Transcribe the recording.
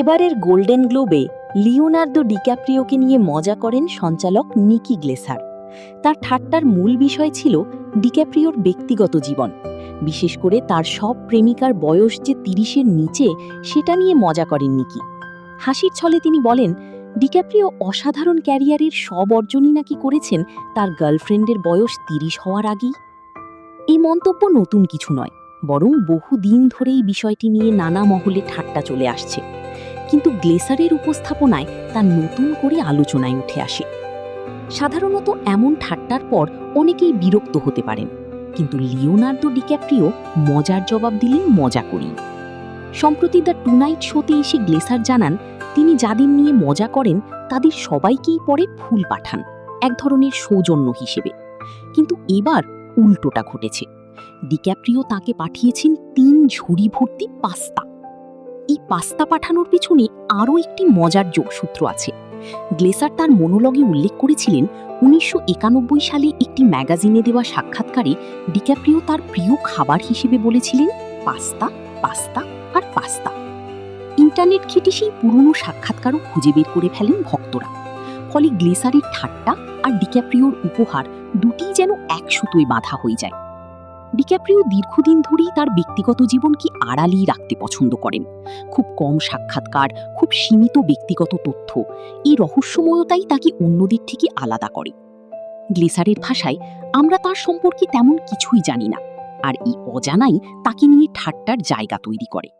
এবারের golden গ্লোবে Leonardo ডিক্যাপ্রিওকে নিয়ে মজা করেন সঞ্চালক নিকি গ্লেসার। তার ঠাট্টার মূল বিষয় ছিল ডিক্যাপ্রিওর ব্যক্তিগত জীবন, বিশেষ করে তার সব প্রেমিকার বয়স যে ৩০-এর নিচে সেটা নিয়ে মজা করেন নিকি। হাসির ছলে তিনি বলেন, ডিক্যাপ্রিও অসাধারণ ক্যারিয়ারের সব অর্জনই নাকি করেছেন তার গার্লফ্রেন্ডের বয়স ৩০ হওয়ার আগেই। এই মন্তব্য নতুন কিছু নয়, বরং বহুদিন ধরেই বিষয়টি নিয়ে নানা মহলে ঠাট্টা চলে আসছে। কিন্তু গ্লেসারের উপস্থাপনায় তা নতুন করে আলোচনায় উঠে আসে। সাধারণত এমন ঠাট্টার পর অনেকেই বিরক্ত হতে পারেন, কিন্তু লিওনার্দো ডিক্যাপ্রিও মজার জবাব দিলেন মজা করেই। সম্প্রতি দ্য টুনাইট শোতে এসে গ্লেসার জানান, তিনি যাদের নিয়ে মজা করেন তাদের সবাইকেই পরে ফুল পাঠান, এক ধরনের সৌজন্য হিসেবে। কিন্তু এবার উল্টোটা ঘটেছে। ডিক্যাপ্রিও তাকে পাঠিয়েছেন ৩ ঝুড়ি ভর্তি পাস্তা। এই পাস্তা পাঠানোর পিছনে আরও একটি মজার যোগসূত্র আছে। গ্লেসার তার মনোলগে উল্লেখ করেছিলেন, ১৯৯১ সালে একটি ম্যাগাজিনে দেওয়া সাক্ষাৎকারে ডিক্যাপ্রিও তার প্রিয় খাবার হিসেবে বলেছিলেন পাস্তা, পাস্তা আর পাস্তা। ইন্টারনেট ঘেঁটে সেই পুরনো সাক্ষাৎকারও খুঁজে বের করে ফেলেন ভক্তরা। ফলে গ্লেসারের ঠাট্টা আর ডিক্যাপ্রিওর উপহার দুটিই যেন এক সুতোয় বাঁধা হয়ে যায়। ডিক্যাপ্রিও দীর্ঘদিন ধরেই তার ব্যক্তিগত জীবনকে আড়ালেই রাখতে পছন্দ করেন। খুব কম সাক্ষাৎকার, খুব সীমিত ব্যক্তিগত তথ্য, এই রহস্যময়তাই তাকে অন্যদের থেকে আলাদা করে। গ্লেসারের ভাষায়, আমরা তার সম্পর্কে তেমন কিছুই জানি না, আর এই অজানাই তাকে নিয়ে ঠাট্টার জায়গা তৈরি করে।